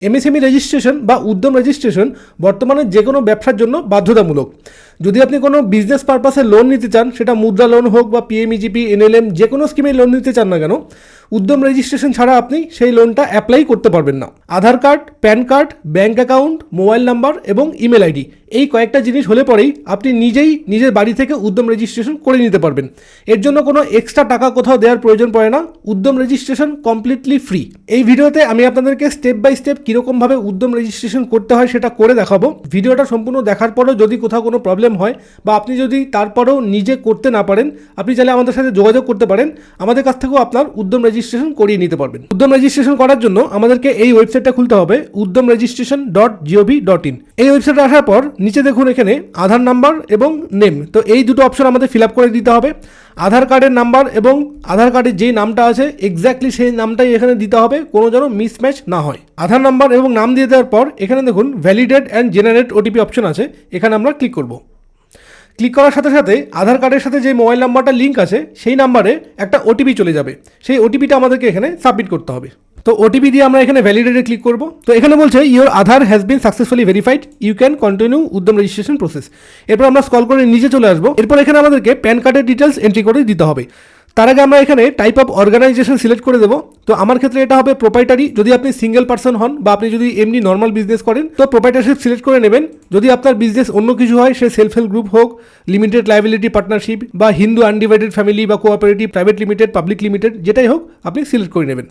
MSME registration বা উদ্যম registration বর্তমানে যে কোনো ব্যবসার জন্য বাধ্যতামূলক। যদি আপনি কোনো বিজনেস পারপাসে লোন নিতে চান, সেটা মুদ্রা লোন হোক বা পিএমইজিপি, এনএলএম, যে কোনো স্কিমে লোন নিতে চান না কেন, উদ্যম রেজিস্ট্রেশন ছাড়া আপনি সেই লোনটা অ্যাপ্লাই করতে পারবেন না। Aadhaar card, PAN card, bank account, mobile number এবং ইমেল আইডি, এই কয়েকটা জিনিস হলে পরেই আপনি নিজেই নিজের বাড়ি থেকে উদ্যম রেজিস্ট্রেশন করে নিতে পারবেন। এর জন্য কোনো এক্সট্রা টাকা কোথাও দেওয়ার প্রয়োজন পড়ে না। উদ্যম রেজিস্ট্রেশন কমপ্লিটলি ফ্রি। এই ভিডিওতে আমি আপনাদেরকে স্টেপ বাই স্টেপ কীরকমভাবে উদ্যম রেজিস্ট্রেশন করতে হয় সেটা করে দেখাবো। ভিডিওটা সম্পূর্ণ দেখার পরেও যদি কোথাও কোনো প্রবলেম হয় বা আপনি যদি তারপরেও নিজে করতে না পারেন, আপনি চাইলে আমাদের সাথে যোগাযোগ করতে পারেন। আমাদের কাছ থেকেও আপনার উদ্যম রেজিস্ট্রেশন করিয়ে নিতে পারবেন। উদ্যম রেজিস্ট্রেশন করার জন্য আমাদেরকে এই ওয়েবসাইটটা খুলতে হবে, uddamregistration.gov.in। এই ওয়েবসাইটে আসার পর নিচে দেখুন এখানে আধার নাম্বার এবং নেম, তো এই দুটো অপশন আমাদের ফিল আপ করে দিতে হবে। আধার কার্ডের নাম্বার এবং আধার কার্ডের যেই নামটা আছে এক্স্যাক্টলি সেই নামটাই এখানে দিতে হবে, কোনো যেন মিসম্যাচ না হয়। আধার নাম্বার এবং নাম দিয়ে দেওয়ার পর এখানে দেখুন validate and generate OTP option আছে, এখানে আমরা ক্লিক করব। ক্লিক করার সাথে সাথে আধার কার্ডের সাথে যে মোবাইল নাম্বারটা লিঙ্ক আছে সেই নাম্বারে একটা ওটিপি চলে যাবে। সেই ওটিপিটা আমাদেরকে এখানে সাবমিট করতে হবে। তো ওটিপি দিয়ে আমরা এখানে ভ্যালিডেটে ক্লিক করব। তো এখানে বলছে your Aadhaar has been successfully verified, you can continue Udyam registration process. এরপর আমরা স্ক্রল করে নিচে চলে আসবো। এরপর এখানে আমাদেরকে প্যান কার্ডের ডিটেলস এন্ট্রি করে দিতে হবে। তার আগে আমরা এখানে টাইপ অফ অর্গানাইজেশন সিলেক্ট করে দেবো। তো আমার ক্ষেত্রে এটা হবে প্রোপাইটারি। যদি আপনি সিঙ্গেল পার্সন হন বা আপনি যদি এমনি নর্মাল বিজনেস করেন তো প্রোপাইটারশিপ সিলেক্ট করে নেবেন। যদি আপনার বিজনেস অন্য কিছু হয়, সে সেলফ হেল্প গ্রুপ হোক, লিমিটেড লায়াবিলিটি পার্টনারশিপ বা হিন্দু আনডিভাইডেড ফ্যামিলি বা cooperative, private limited, public limited, যেটাই হোক আপনি সিলেক্ট করে নেবেন।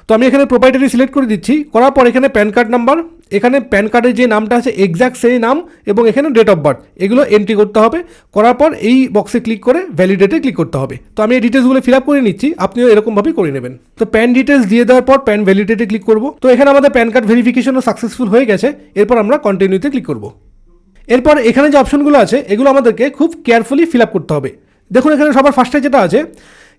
তো আমি এখানে প্রোপাইটারি সিলেক্ট করে দিচ্ছি। করার পর এখানে প্যান কার্ড নাম্বার, এখানে প্যান কার্ডের যে নামটা আছে এক্স্যাক্ট সেই নাম এবং এখানে ডেট অফ বার্থ, এগুলো এন্ট্রি করতে হবে। করার পর এই বক্সে ক্লিক করে ভ্যালিডেটে ক্লিক করতে হবে। তো আমি এই ডিটেলসগুলো ফিল আপ করে নিচ্ছি, আপনিও এরকমভাবেই করে নেবেন। তো প্যান ডিটেলস দিয়ে দেওয়ার পর প্যান ভ্যালিডেটে ক্লিক করব। তো এখানে আমাদের প্যান কার্ড ভেরিফিকেশনও সাকসেসফুল হয়ে গেছে। এরপর আমরা কন্টিনিউতে ক্লিক করব। এরপর এখানে যে অপশনগুলো আছে এগুলো আমাদেরকে খুব কেয়ারফুলি ফিল আপ করতে হবে। দেখুন এখানে সবার ফার্স্টে যেটা আছে,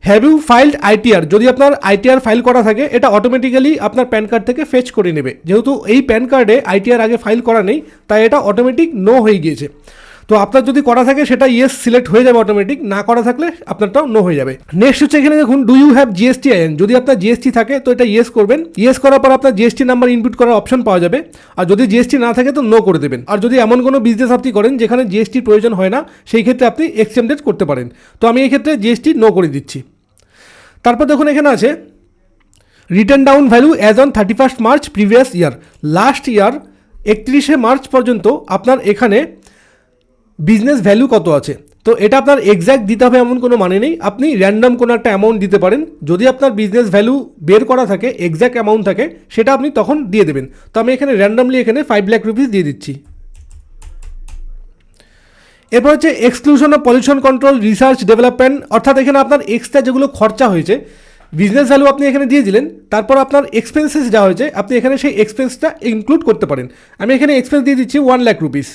হ্যাভ ইউ ফাইল্ড আইটিআর। যদি আপনার আইটিআর ফাইল করা থাকে এটা অটোমেটিক্যালি আপনার প্যান কার্ড থেকে ফেচ করে নেবে। যেহেতু এই প্যান কার্ডে আইটিআর আগে ফাইল করা নেই, তাই এটা অটোমেটিক নো হয়ে গিয়েছে। তো আপনার যদি করা থাকে সেটা ইয়েস সিলেক্ট হয়ে যাবে অটোমেটিক, না করা থাকলে আপনারটাও নো হয়ে যাবে। নেক্সট হচ্ছে এখানে দেখুন do you have GST IN. যদি আপনার জিএসটি থাকে তো এটা ইয়েস করবেন। ইয়েস করার পর আপনার জিএসটি নাম্বার ইনপুট করার অপশন পাওয়া যাবে। আর যদি জিএসটি না থাকে তো নো করে দেবেন। আর যদি এমন কোনো বিজনেস আপনি করেন যেখানে জিএসটির প্রয়োজন হয় না, সেই ক্ষেত্রে আপনি এক্সটেন্ডেড করতে পারেন। তো আমি এই ক্ষেত্রে জিএসটি নো করে দিচ্ছি। তারপর দেখুন এখানে আছে written down value as on 31 March previous year. Last year 31শে মার্চ পর্যন্ত আপনার এখানে বিজনেস ভ্যালু কত আছে। তো এটা আপনার এক্স্যাক্ট দিতে হবে এমন কোনো মানে নেই, আপনি র্যান্ডম কোনো একটা অ্যামাউন্ট দিতে পারেন। যদি আপনার বিজনেস ভ্যালু বের করা থাকে, এক্স্যাক্ট অ্যামাউন্ট থাকে, সেটা আপনি তখন দিয়ে দেবেন। তো আমি এখানে র্যান্ডমলি এখানে 5 লাখ রুপিস দিয়ে দিচ্ছি। এরপর হচ্ছে exclusion of pollution control, research, development, অর্থাৎ এখানে আপনার এক্সট্রা যেগুলো খরচা হয়েছে, বিজনেস ভ্যালু আপনি এখানে দিয়ে দিলেন, তারপর আপনার এক্সপেন্সেস যা হয়েছে আপনি এখানে সেই এক্সপেন্সটা ইনক্লুড করতে পারেন। আমি এখানে এক্সপেন্স দিয়ে দিচ্ছি 1 লাখ রুপিস।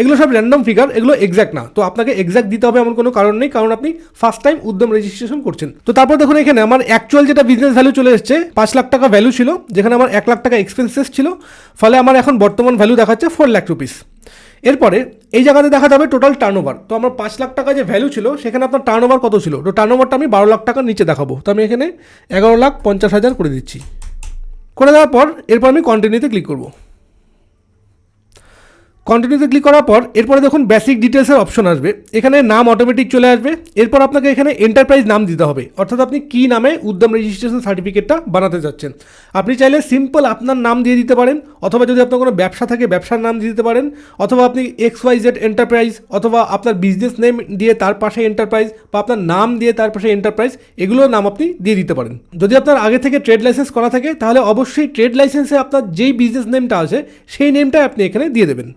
এগুলো সব র্যান্ডম ফিগার, এগুলো এক্স্যাক্ট না। তো আপনাকে এক্স্যাক্ট দিতে হবে এমন কোনো কারণ নেই, কারণ আপনি ফার্স্ট টাইম উদ্যম রেজিস্ট্রেশন করছেন। তো তারপর দেখুন এখানে আমার অ্যাকচুয়াল যেটা বিজনেস ভ্যালু চলে এসেছে 5 লাখ টাকা ভ্যালু ছিল, যেখানে আমার 1 লাখ টাকা এক্সপেন্সেস ছিল, ফলে আমার এখন বর্তমান ভ্যালু দেখাচ্ছে 4 লাখ রুপিস। এরপরে এই জায়গাতে দেখা যাবে টোটাল টার্নওভার। তো আমার 5 লাখ টাকা যে ভ্যালু ছিল সেখানে আপনার টার্নওভার কত ছিল, তো টার্নওভারটা আমি 12 লাখ টাকার নিচে দেখাবো। তো আমি এখানে 11,50,000 করে দিচ্ছি। করে দেওয়ার পর এরপর আমি কন্টিনিউতে ক্লিক করব। কন্টিনিউতে ক্লিক করার পর এরপরে দেখুন বেসিক ডিটেলসের অপশন আসবে। এখানে নাম অটোমেটিক চলে আসবে। এরপর আপনাকে এখানে এন্টারপ্রাইজ নাম দিতে হবে, অর্থাৎ আপনি কী নামে উদ্যম রেজিস্ট্রেশন সার্টিফিকেটটা বানাতে চাচ্ছেন। আপনি চাইলে সিম্পল আপনার নাম দিয়ে দিতে পারেন, অথবা যদি আপনার কোনো ব্যবসা থাকে ব্যবসার নাম দিয়ে দিতে পারেন, অথবা আপনি XYZ এন্টারপ্রাইজ, অথবা আপনার বিজনেস নেম দিয়ে তার পাশে এন্টারপ্রাইজ, বা আপনার নাম দিয়ে তার পাশে এন্টারপ্রাইজ, এগুলোর নাম আপনি দিয়ে দিতে পারেন। যদি আপনার আগে থেকে ট্রেড লাইসেন্স করা থাকে তাহলে অবশ্যই ট্রেড লাইসেন্সে আপনার যেই বিজনেস নেমটা আছে সেই নেমটা আপনি এখানে দিয়ে দেবেন।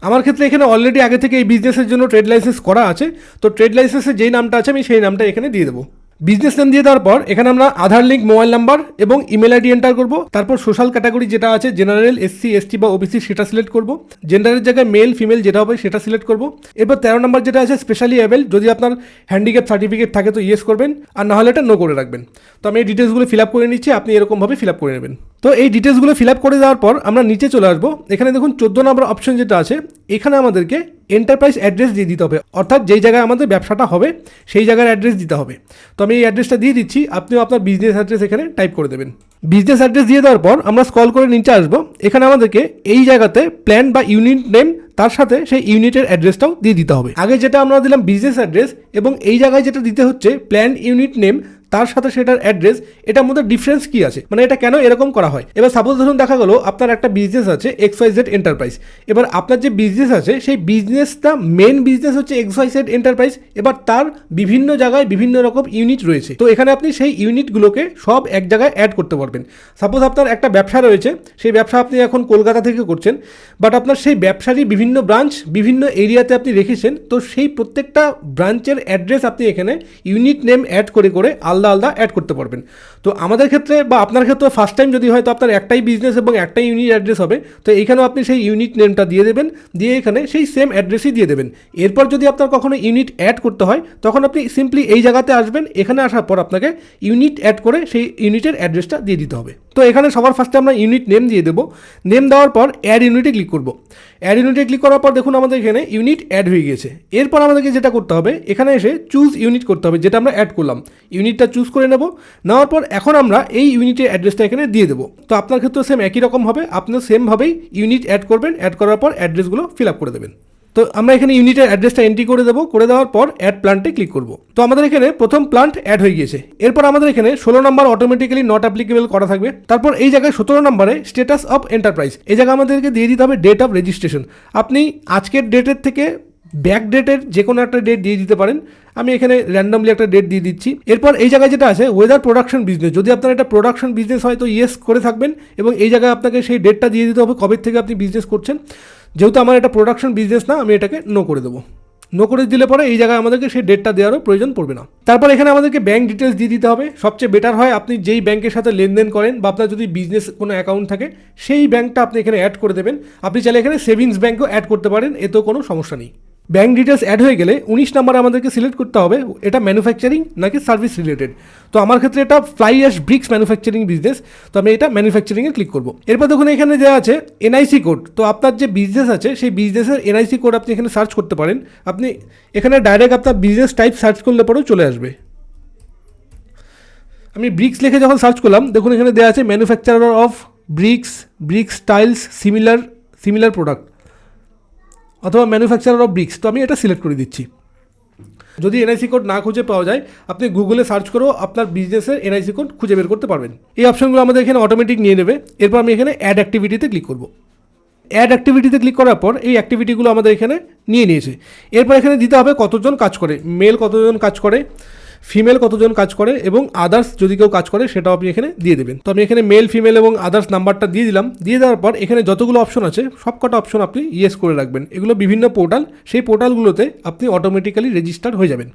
আমার ক্ষেত্রে এখানে অলরেডি আগে থেকে এই বিজনেসের জন্য ট্রেড লাইসেন্স করা আছে, তো ট্রেড লাইসেন্সে যেই নামটা আছে আমি সেই নামটা এখানে দিয়ে দেবো। বিজনেস নেম দিয়ে দেওয়ার পর এখানে আমরা আধার লিঙ্ক, মোবাইল নাম্বার এবং ইমেল আইডি এন্টার করব। তারপর সোশ্যাল ক্যাটাগরি যেটা আছে জেনারেল, SC, ST বা OBC সেটা সিলেক্ট করব। জেন্ডারের জায়গায় মেল, ফিমেল যেটা হবে সেটা সিলেক্ট করব। এরপর 13 নম্বর যেটা আছে স্পেশালি অ্যাবেল, যদি আপনার হ্যান্ডিক্যাপ সার্টিফিকেট থাকে তো ইয়েস করবেন, আর না হলে এটা নো করে রাখবেন। তো আমি এই ডিটেলসগুলো ফিল আপ করে নিচ্ছি, আপনি এরকমভাবে ফিল আপ করে নেবেন। তো এই ডিটেলসগুলো ফিল আপ করে দেওয়ার পর আমরা নিচে চলে আসবো। এখানে দেখুন 14 নম্বর অপশন যেটা আছে, এখানে আমাদেরকে এন্টারপ্রাইজ অ্যাড্রেস দিয়ে দিতে হবে, অর্থাৎ যেই জায়গায় আমাদের ব্যবসাটা হবে সেই জায়গার অ্যাড্রেস দিতে হবে। তো আমি এই অ্যাড্রেসটা দিয়ে দিচ্ছি, আপনিও আপনার বিজনেস অ্যাড্রেস এখানে টাইপ করে দেবেন। বিজনেস অ্যাড্রেস দিয়ে দেওয়ার পর আমরা স্ক্রল করে নিচে আসবো। এখানে আমাদেরকে এই জায়গাতে প্ল্যান বা ইউনিট নেম, তার সাথে সেই ইউনিটের অ্যাড্রেসটাও দিয়ে দিতে হবে। আগে যেটা আমরা দিলাম বিজনেস অ্যাড্রেস, এবং এই জায়গায় যেটা দিতে হচ্ছে প্ল্যান ইউনিট নেম, তার সাথে সেটার অ্যাড্রেস, এটার মধ্যে ডিফারেন্স কি আছে, মানে এটা কেন এরকম করা হয়। এবার সাপোজ ধরুন দেখা গেল আপনার একটা বিজনেস আছে XYZ এন্টারপ্রাইজ, এবার আপনার যে বিজনেস আছে সেই বিজনেসটা মেন বিজনেস হচ্ছে XYZ এন্টারপ্রাইজ, এবার তার বিভিন্ন জায়গায় বিভিন্ন রকম ইউনিট রয়েছে। তো এখানে আপনি সেই ইউনিটগুলোকে সব এক জায়গায় অ্যাড করতে পারবেন। সাপোজ আপনার একটা ব্যবসা রয়েছে, সেই ব্যবসা আপনি এখন কলকাতা থেকে করছেন, বাট আপনার সেই ব্যবসারই বিভিন্ন ব্রাঞ্চ বিভিন্ন এরিয়াতে আপনি রেখেছেন। তো সেই প্রত্যেকটা ব্রাঞ্চের অ্যাড্রেস আপনি এখানে ইউনিট নেম অ্যাড করে করে আলাদা আলাদা অ্যাড করতে পারবেন। তো আমাদের ক্ষেত্রে বা আপনার ক্ষেত্রে ফার্স্ট টাইম যদি হয়, তো আপনার একটাই বিজনেস এবং একটাই ইউনিট অ্যাড্রেস হবে। তো এইখানেও আপনি সেই ইউনিট নেমটা দিয়ে দেবেন, দিয়ে এখানে সেই সেম অ্যাড্রেসই দিয়ে দেবেন। এরপর যদি আপনার কখনো ইউনিট অ্যাড করতে হয়, তখন আপনি সিম্পলি এই জায়গাতে আসবেন, এখানে আসার পর আপনাকে ইউনিট অ্যাড করে সেই ইউনিটের অ্যাড্রেসটা দিয়ে দিতে হবে। তো এখানে সবার ফার্স্টে আমরা ইউনিট নেম দিয়ে দেবো। নেম দেওয়ার পর অ্যাড ইউনিটে ক্লিক করব। অ্যাড ইউনিটে ক্লিক করার পর দেখুন আমাদের এখানে ইউনিট অ্যাড হয়ে গেছে। এরপর আমাদেরকে যেটা করতে হবে, এখানে এসে চুজ ইউনিট করতে হবে, যেটা আমরা অ্যাড করলাম। ইউনিটটা চুজ করে নেব, নেওয়ার পর এখন আমরা এই ইউনিটের অ্যাড্রেসটা এখানে দিয়ে দেবো। তো আপনার ক্ষেত্রে সেম একই রকম হবে, আপনিও সেমভাবেই ইউনিট অ্যাড করবেন, অ্যাড করার পর অ্যাড্রেসগুলো ফিল আপ করে দেবেন। তো আমরা এখানে ইউনিটের অ্যাড্রেসটা এন্ট্রি করে দেবো, করে দেওয়ার পর অ্যাড প্ল্যান্টে ক্লিক করব। তো আমাদের এখানে প্রথম প্ল্যান্ট অ্যাড হয়ে গিয়েছে। এরপর আমাদের এখানে 16 নম্বর অটোমেটিক্যালি নট অ্যাপ্লিকেবল করা থাকবে। তারপর এই জায়গায় 17 নম্বরে স্ট্যাটাস অফ এন্টারপ্রাইজ, এই জায়গায় আমাদেরকে দিয়ে দিতে হবে ডেট অফ রেজিস্ট্রেশন। আপনি আজকের ডেটের থেকে ব্যাক ডেটের যে কোনো একটা ডেট দিয়ে দিতে পারেন। আমি এখানে র্যান্ডমলি একটা ডেট দিয়ে দিচ্ছি। এরপর এই জায়গায় যেটা আছে ওয়েদার প্রোডাকশন বিজনেস, যদি আপনার একটা প্রোডাকশন বিজনেস হয় তো ইয়েস করে থাকবেন, এবং এই জায়গায় আপনাকে সেই ডেটটা দিয়ে দিতে হবে কবে থেকে আপনি বিজনেস করছেন। যেহেতু আমার এটা প্রোডাকশন বিজনেস না, আমি এটাকে নো করে দেবো। নো করে দিলে পরে এই জায়গায় আমাদেরকে সেই ডেটটা দেওয়ারও প্রয়োজন পড়বে না। তারপর এখানে আমাদেরকে ব্যাঙ্ক ডিটেলস দিয়ে দিতে হবে। সবচেয়ে বেটার হয় আপনি যেই ব্যাংকের সাথে লেনদেন করেন বা আপনার যদি বিজনেস কোনো অ্যাকাউন্ট থাকে সেই ব্যাংকটা আপনি এখানে অ্যাড করে দেবেন। আপনি চাইলে এখানে সেভিংস ব্যাঙ্কও অ্যাড করতে পারেন, এতেও কোনো সমস্যা নেই। ব্যাঙ্ক ডিটেলস অ্যাড হয়ে গেলে 19 নম্বরে আমাদেরকে সিলেক্ট করতে হবে এটা ম্যানুফ্যাকচারিং নাকি সার্ভিস রিলেটেড। তো আমার ক্ষেত্রে এটা fly ash bricks manufacturing business, তো আমি এটা ম্যানুফ্যাকচারিংয়ে ক্লিক করব। এরপর দেখুন এখানে দেওয়া আছে এনআইসি কোড। তো আপনার যে বিজনেস আছে সেই বিজনেসের এনআইসি কোড আপনি এখানে সার্চ করতে পারেন। আপনি এখানে ডাইরেক্ট আপনার বিজনেস টাইপ সার্চ করলে পরেও চলে আসবে। আমি ব্রিক্স লিখে যখন সার্চ করলাম, দেখুন এখানে দেওয়া আছে manufacturer of bricks tiles similar product, অথবা ম্যানুফ্যাকচারার অফ ব্রিক্স। তো আমি এটা সিলেক্ট করে দিচ্ছি। যদি এনআইসি কোড না খুঁজে পাওয়া যায়, আপনি গুগলে সার্চ করেও আপনার বিজনেসের এনআইসি কোড খুঁজে বের করতে পারবেন। এই অপশনগুলো আমাদের এখানে অটোমেটিক নিয়ে নেবে। এরপর আমি এখানে অ্যাড অ্যাক্টিভিটিতে ক্লিক করব। অ্যাড অ্যাক্টিভিটিতে ক্লিক করার পর এই অ্যাক্টিভিটিগুলো আমাদের এখানে নিয়েছে। এরপর এখানে দিতে হবে কতজন কাজ করে, মেল কতজন কাজ করে, ফিমেল কতজন কাজ করে, এবং আদার্স যদি কেউ কাজ করে সেটাও আপনি এখানে দিয়ে দেবেন। তো আমি এখানে মেল ফিমেল এবং আদার্স নাম্বারটা দিয়ে দিলাম। দিয়ে দেওয়ার পর এখানে যতগুলো অপশন আছে সবকটা অপশন আপনি ইয়েস করে রাখবেন। এগুলো বিভিন্ন পোর্টাল, সেই পোর্টালগুলোতে আপনি অটোমেটিক্যালি রেজিস্টার্ড হয়ে যাবেন।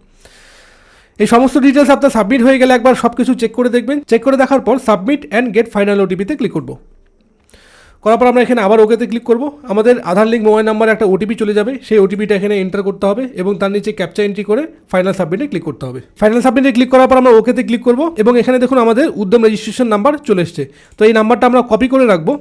এই সমস্ত ডিটেলস আপনার সাবমিট হয়ে গেলে একবার সব কিছু চেক করে দেখবেন। চেক করে দেখার পর সাবমিট অ্যান্ড গেট ফাইনাল ওটিপিতে ক্লিক করব। করার পর আমরা এখানে আবার ওকেতে ক্লিক করব। আমাদের আধার লিঙ্ক মোবাইল নাম্বারে একটা ওটিপি চলে যাবে, সেই ওটিপিটা এখানে এন্টার করতে হবে এবং তার নিচে ক্যাপচা এন্ট্রি করে ফাইনাল সাবমিটে ক্লিক করতে হবে। ফাইনাল সাবমিটে ক্লিক করার পর আমরা ওকেতে ক্লিক করব এবং এখানে দেখুন আমাদের উদ্যম রেজিস্ট্রেশন নাম্বার চলে এসছে। তো এই নাম্বারটা আমরা কপি করে রাখবো।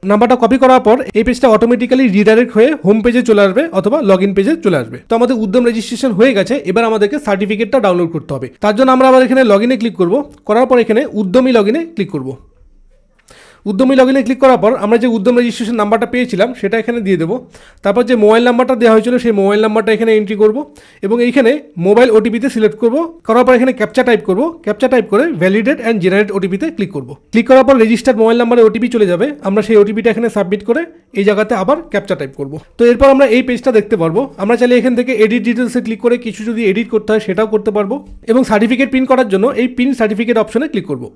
নাম্বারটা কপি করার পর এই পেজটা অটোমেটিক্যালি রিডাইরেক্ট হয়ে হোম পেজে চলে আসবে অথবা লগ ইন পেজে চলে আসবে। তো আমাদের উদ্যম রেজিস্ট্রেশন হয়ে গেছে। এবার আমাদেরকে সার্টিফিকেটটা ডাউনলোড করতে হবে। তার জন্য আমরা আবার এখানে লগ ইনে ক্লিক করব। করার পর এখানে উদ্যমী লগ ইনে ক্লিক করব। উদ্যমী লগ ইনে ক্লিক করার পর আমরা যে উদ্যম রেজিস্ট্রেশন নাম্বারটা পেয়েছিলাম সেটা এখানে দিয়ে দেবো। তারপর যে মোবাইল নাম্বারটা দেওয়া হয়েছিল সেই মোবাইল নাম্বারটা এখানে এন্ট্রি করব এবং এইখানে মোবাইল ওটিপিতে সিলেক্ট করব। করার পর এখানে ক্যাপচা টাইপ করব। ক্যাপচা টাইপ করে ভ্যালিডেট অ্যান্ড জেনারেট ওটিপিতে ক্লিক করব। ক্লিক করার পর রেজিস্টার্ড মোবাইল নাম্বারে ওটিপি চলে যাবে। আমরা সেই ওটিপিটা এখানে সাবমিট করে এই জায়গাতে আবার ক্যাপচা টাইপ করব। তো এরপর আমরা এই পেজটা দেখতে পারবো। আমরা চাইলে এখান থেকে এডিট ডিটেলসে ক্লিক করে কিছু যদি এডিট করতে হয় সেটাও করতে পারবো এবং সার্টিফিকেট প্রিন্ট করার জন্য এই প্রিন্ট সার্টিফিকেট অপশনে ক্লিক করব।